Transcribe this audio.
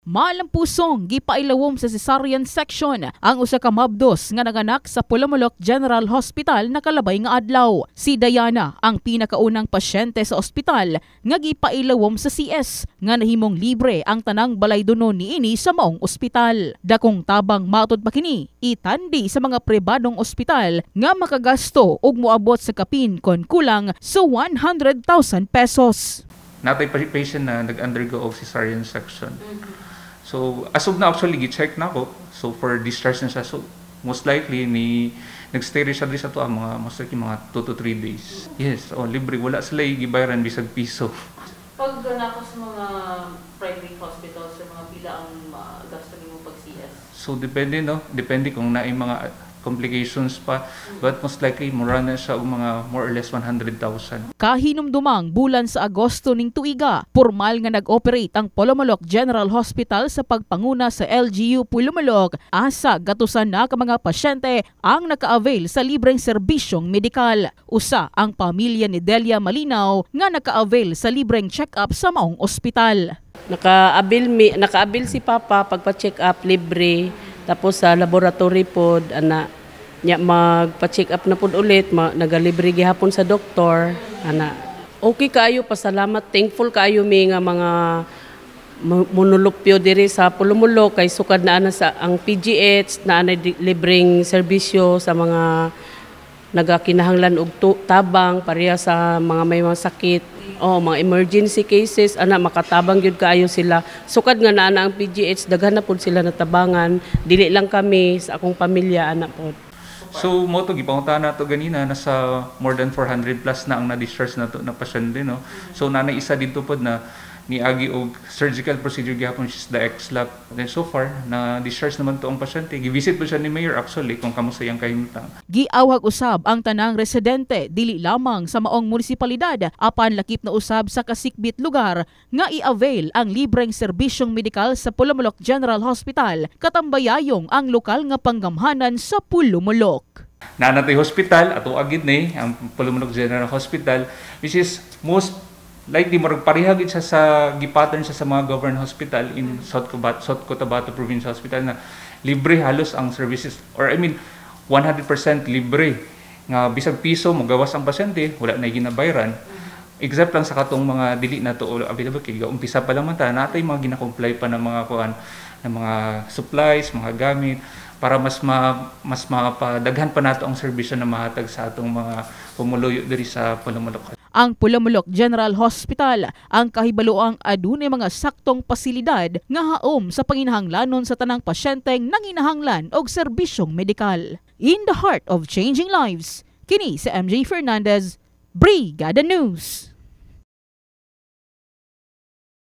Maalang pusong gipailawom sa cesarean section ang usa ka mabdos nga nanganak sa Pulamulok General Hospital nakalabay nga adlaw. Si Diana ang pinakaunang pasyente sa ospital nga gipailawom sa CS nga nahimong libre ang tanang balaydonon niini sa maong ospital. Dakong tabang matud pa kini itandi sa mga pribadong ospital nga makagasto og moabot sa kapin kon kulang sa 100,000 pesos. Natay patient na nag-undergo og cesarean section. So, as of now, actually, gi-check na ako. So, for discharge na siya. So, most likely, nag-stay rin siya sa to, most likely, mga 2 to 3 days. Yes, libre. Wala sila gibayaran bisag piso. Pag nako sa mga private hospitals, sa mga pila ang gasto mo pag-CS? So, depende, no? Depende kung naay mga complications pa. But most likely, mura na siya mga more or less 100,000. Kahinumdumang bulan sa Agosto ning tuiga, formal nga nag-operate ang Pulamulok General Hospital sa pagpanguna sa LGU Pulamulok. Asa gatusan na ka mga pasyente ang naka-avail sa libreng serbisyong medikal. Usa ang pamilya ni Delia Malinaw nga naka-avail sa libreng check-up sa maong ospital. Naka-avail si Papa pagpa-check up libre. Tapos sa laboratory pod ana nya magpa-check up na pod ulit, nagalibre gihapon sa doktor ana. Okay kaayo, pasalamat, thankful kaayo mi nga mga monolupyo diri sa Pulamulok kay sukad na ana sa ang PGH na ana libreng serbisyo sa mga nagakinahanglan og tabang pareha sa mga may mga sakit o mga emergency cases ana makatabang gyud kaayo sila. Sukad nga naa ang PGH daghan na pud sila natabangan, dili lang kami sa akong pamilya ana pod. So mo to gipangutan nato ganina nasa more than 400 plus na ang na-discharge nato na pasyente, no. So nanay isa dito pod na niagi og surgical procedure gihapon is the XLAP. Then so far na discharge naman to ang pasyente. Gi-visit po siya ni Mayor actually kung kamusta yang kahimtang. Giawhag usab ang tanang residente dili lamang sa maong munisipalidad apan lakip na usab sa kasikbit lugar nga i-avail ang libreng serbisyong medikal sa Pulamulok General Hospital katambayayong ang lokal nga panggamhanan sa Pulamulok. Nanatay hospital ato agid ni ang Pulamulok General Hospital which is most likely maragparihagid siya sa gipattern siya sa mga government hospital in South Cotabato Province Hospital na libre halos ang services or 100% libre nga bisag piso magawas ang pasyente wala na ginabayaran except lang sa katong mga dili na to available kay umpisa pa lang man ta natay mga gina-comply pa ng mga kuan ng mga supplies mga gamit para mas mapadaghan pa nato ang serbisyo na mahatag sa atong mga pumuluyo diri sa Pulamulok. Ang Pulamulok General Hospital ang kahibaluang adunay mga saktong pasilidad nga haom sa panginahanglanon sa tanang pasyenteng nanginahanglan og serbisyong medikal. In the heart of changing lives, kini si MJ Fernandez, Brigada News.